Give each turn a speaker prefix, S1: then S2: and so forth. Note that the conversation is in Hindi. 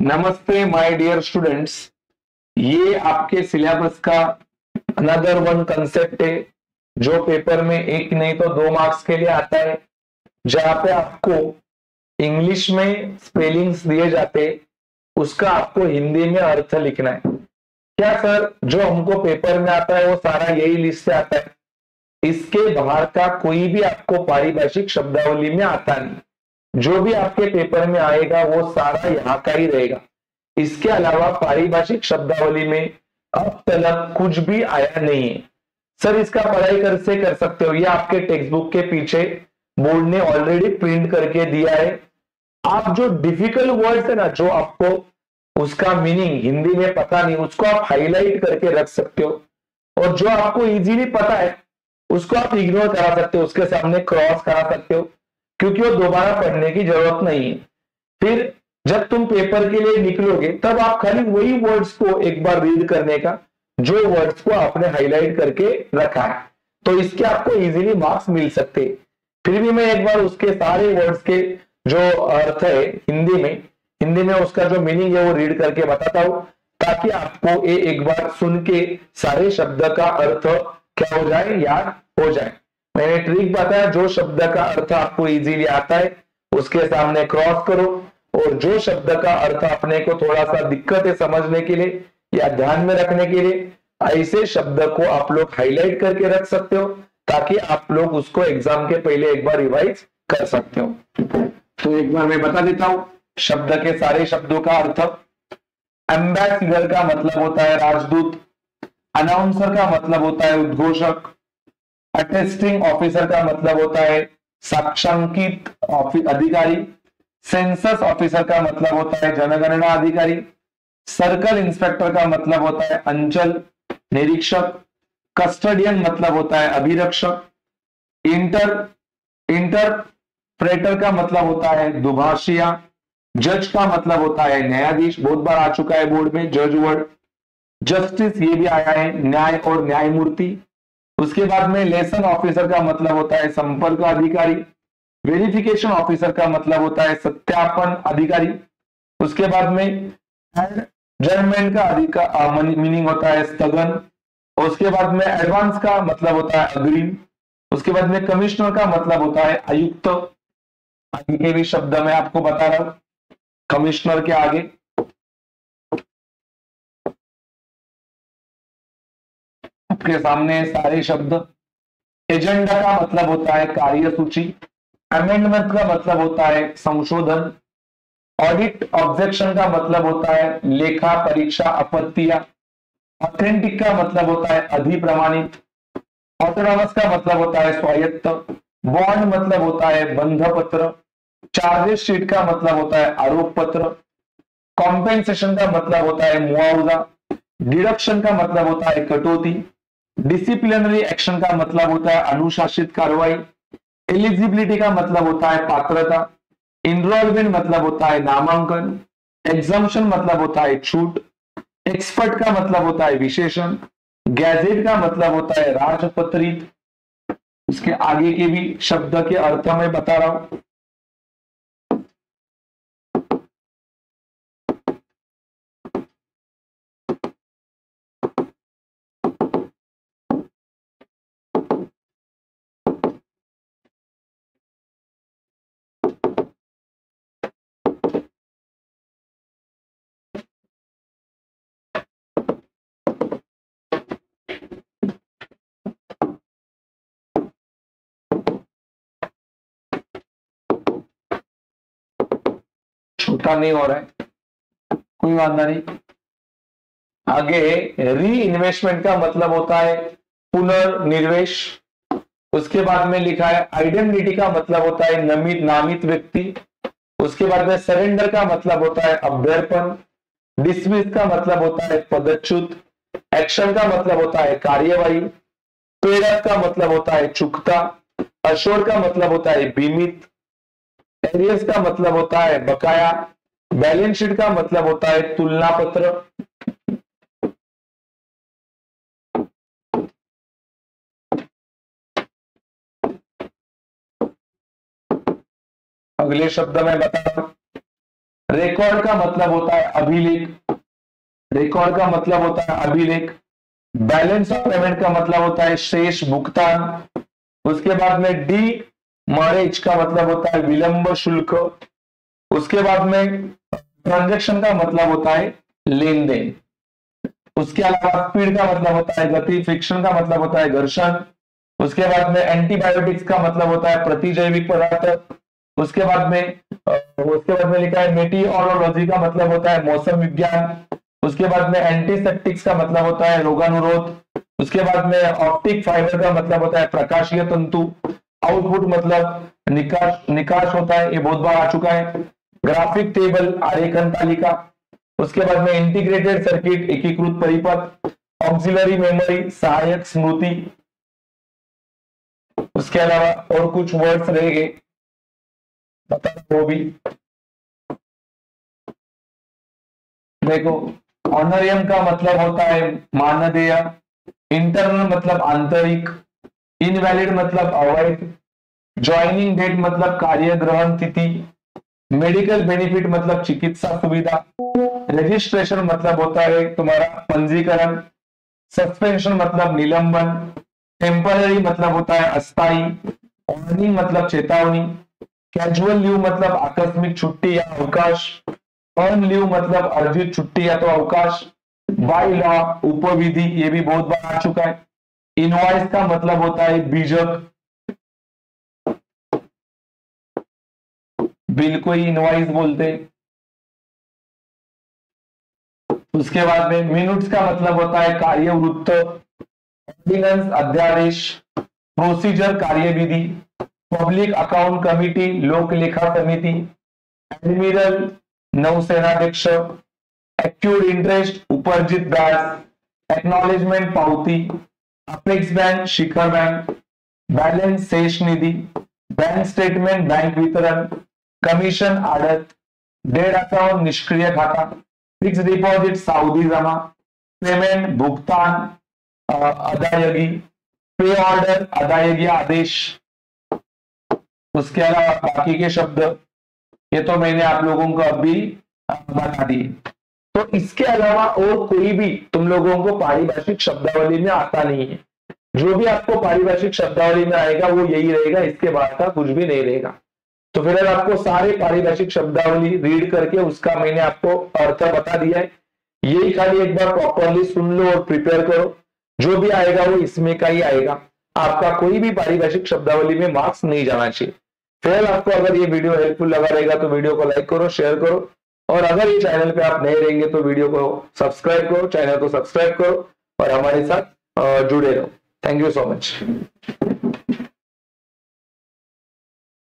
S1: नमस्ते माय डियर स्टूडेंट्स। ये आपके सिलेबस का अनदर वन कंसेप्ट है जो पेपर में एक नहीं तो 2 मार्क्स के लिए आता है, जहां पे आपको इंग्लिश में स्पेलिंग्स दिए जाते, उसका आपको हिंदी में अर्थ लिखना है। क्या सर, जो हमको पेपर में आता है वो सारा यही लिस्ट से आता है? इसके बाहर का कोई भी आपको पारिभाषिक शब्दावली में आता नहीं। जो भी आपके पेपर में आएगा वो सारा यहाँ का ही रहेगा। इसके अलावा पारिभाषिक शब्दावली में अब तक कुछ भी आया नहीं है। सर, इसका पढ़ाई कर सकते हो, ये आपके टेक्स्ट बुक के पीछे बोर्ड ने ऑलरेडी प्रिंट करके दिया है। आप जो डिफिकल्ट वर्ड्स है ना, जो आपको उसका मीनिंग हिंदी में पता नहीं, उसको आप हाईलाइट करके रख सकते हो, और जो आपको इजीली पता है उसको आप इग्नोर करा सकते हो, उसके सामने क्रॉस करा सकते हो, क्योंकि वो दोबारा पढ़ने की जरूरत नहीं है। फिर जब तुम पेपर के लिए निकलोगे तब आप खाली वही वर्ड्स को एक बार रीड करने का, जो वर्ड्स को आपने हाईलाइट करके रखा है, तो इसके आपको इजीली मार्क्स मिल सकते हैं। फिर भी मैं एक बार उसके सारे वर्ड्स के जो अर्थ है हिंदी में उसका जो मीनिंग है वो रीड करके बताता हूं, ताकि आपको ये एक बार सुन के सारे शब्द का अर्थ क्या हो जाए, याद हो जाए। मैंने ट्रिक बताया, जो शब्द का अर्थ आपको इजीली आता है उसके सामने क्रॉस करो, और जो शब्द का अर्थ अपने को थोड़ा सा दिक्कत है समझने के लिए या ध्यान में रखने के लिए, ऐसे शब्द को आप लोग हाईलाइट करके रख सकते हो, ताकि आप लोग उसको एग्जाम के पहले एक बार रिवाइज कर सकते हो। तो एक बार मैं बता देता हूं शब्द के सारे शब्दों का अर्थ। एम्बेसडर का मतलब होता है राजदूत, अनाउंसर का मतलब होता है उद्घोषक, अटेस्टिंग ऑफिसर का मतलब होता है साक्षांकित अधिकारी, सेंसस ऑफिसर का मतलब होता है जनगणना अधिकारी, सर्कल इंस्पेक्टर का मतलब होता है अंचल निरीक्षक, कस्टडियन मतलब होता है अभिरक्षक, इंटरप्रेटर का मतलब होता है दुभाषिया, जज का मतलब होता है न्यायाधीश, बहुत बार आ चुका है बोर्ड में जज वर्ड, जस्टिस ये भी आया है, न्याय और न्यायमूर्ति। उसके बाद में लेसन ऑफिसर का मतलब होता है संपर्क अधिकारी, वेरिफिकेशन ऑफिसर का मतलब होता है सत्यापन अधिकारी। उसके बाद में एडजर्नमेंट का मीनिंग होता है स्थगन। उसके बाद में एडवांस का मतलब होता है अग्रिम। उसके बाद में कमिश्नर का मतलब होता है आयुक्त। आगे के भी शब्द मैं आपको बता रहा हूं कमिश्नर के आगे। आपके सामने सारे शब्द। एजेंडा का मतलब होता है कार्यसूची। अमेंडमेंट का मतलब होता है संशोधन। ऑडिट ऑब्जेक्शन का मतलब होता है लेखा परीक्षा आपत्तियां। ऑथेंटिक का मतलब होता है अधिप्रमाणित। ऑटोनॉमस का मतलब होता है स्वायत्त। बॉन्ड मतलब होता है बंध पत्र। चार्जेस शीट का मतलब होता है आरोप पत्र। कॉम्पेंसेशन का मतलब होता है मुआवजा। डिडक्शन का मतलब होता है कटौती। डिसिप्लिनरी एक्शन का मतलब होता है अनुशासित कार्रवाई। एलिजिबिलिटी का मतलब होता है पात्रता। इनरोलमेंट मतलब होता है नामांकन। एग्जाम्पशन मतलब होता है छूट। एक्सपर्ट का मतलब होता है विशेषण। गैजेट का मतलब होता है राजपत्रित। उसके आगे के भी शब्द के अर्थ में बता रहा हूं। छोटा नहीं हो रहा है, कोई वादा नहीं। आगे री इन्वेस्टमेंट का मतलब होता है पुनर्निवेश। उसके बाद में लिखा है आइडेंटिटी का मतलब होता है नामित व्यक्ति। उसके बाद में सरेंडर का मतलब होता है अभ्यर्पण। डिसमिस का मतलब होता है पदच्युत। एक्शन का मतलब होता है कार्यवाही। पेड अप का मतलब होता है चुकता। अश्योर का मतलब होता है बीमित। एरियस का मतलब होता है बकाया। बैलेंस शीट का मतलब होता है तुलना पत्र। अगले शब्द में बता रिकॉर्ड का मतलब होता है अभिलेख, रिकॉर्ड का मतलब होता है अभिलेख। बैलेंस ऑफ पेमेंट का मतलब होता है शेष भुगतान। उसके बाद में डी मॉरेज का मतलब होता है विलंब शुल्क। उसके बाद में ट्रांजैक्शन का मतलब होता है लेन देन। उसके अलावा स्पीड का मतलब होता है गति, फ्रिक्शन का मतलब होता है घर्षण। उसके बाद में एंटीबायोटिक्स का मतलब होता है प्रतिजैविक पदार्थ। उसके बाद में लिखा है मेटीओरोलॉजी का मतलब होता है मौसम विज्ञान। उसके बाद में एंटीसेप्टिक्स का मतलब होता है रोगानुरोध। उसके बाद में ऑप्टिक फाइबर का मतलब होता है प्रकाशीय तंतु। आउटपुट मतलब निकास होता है, ये बहुत बार आ चुका है। ग्राफिक टेबल आरेखन तालिका। उसके बाद में इंटीग्रेटेड सर्किट एकीकृत परिपथ। ऑक्सिलरी मेमोरी सहायक स्मृति। उसके अलावा और कुछ वर्ड्स रहेंगे वो भी देखो। ऑनरियम का मतलब होता है मानदेय। इंटरनल मतलब आंतरिक। इनवैलिड मतलब अवैध। ज्वाइनिंग डेट मतलब कार्य ग्रहण तिथि। मेडिकल बेनिफिट मतलब चिकित्सा सुविधा। रजिस्ट्रेशन मतलब होता है तुम्हारा पंजीकरण। सस्पेंशन मतलब निलंबन। टेम्पररी मतलब होता है अस्थायी। वार्निंग मतलब चेतावनी। कैजुअल लीव मतलब आकस्मिक छुट्टी या अवकाश। अर्न लीव मतलब अर्जित छुट्टी या तो अवकाश। बाय लॉ उपविधि, ये भी बहुत बार आ चुका है। इनवॉइस का मतलब होता है बीजक, बिल को ही इनवॉइस बोलते हैं। उसके बाद में मिनट्स का मतलब होता है कार्यवृत्त। ऑर्डिनेंस अध्यादेश। प्रोसीजर कार्यविधि। पब्लिक अकाउंट कमिटी लोक लेखा समिति। एडमिरल नौसेनाध्यक्ष। एक्यूड इंटरेस्ट उपार्जित ब्याज। एक्नॉलेजमेंट पावती। अपेक्स बैंक शिखर बैंक। बैलेंस शेष निधि। बैंक स्टेटमेंट बैंक वितरण। कमीशन आड़त। डेट अकाउंट निष्क्रिय खाता। फिक्स डिपॉजिट सावधि जमा। पेमेंट भुगतान अदायगी। पे ऑर्डर अदायगी आदेश। उसके अलावा बाकी के शब्द ये तो मैंने आप लोगों को अभी बता दिए। तो इसके अलावा और कोई भी तुम लोगों को पारिभाषिक शब्दावली में आता नहीं है। जो भी आपको पारिभाषिक शब्दावली में आएगा वो यही रहेगा, इसके बाद का कुछ भी नहीं रहेगा। तो फिर आपको सारे पारिभाषिक शब्दावली रीड करके उसका मैंने आपको अर्थ बता दिया है। यही खाली एक बार प्रॉपरली सुन लो और प्रिपेयर करो। जो भी आएगा वो इसमें का ही आएगा। आपका कोई भी पारिभाषिक शब्दावली में मार्क्स नहीं जाना चाहिए। फिर आपको अगर ये वीडियो हेल्पफुल लगा रहेगा तो वीडियो को लाइक करो, शेयर करो, और अगर ये चैनल पे आप नए रहेंगे तो वीडियो को सब्सक्राइब करो, चैनल को सब्सक्राइब करो और हमारे साथ जुड़े रहो। Thank you so much.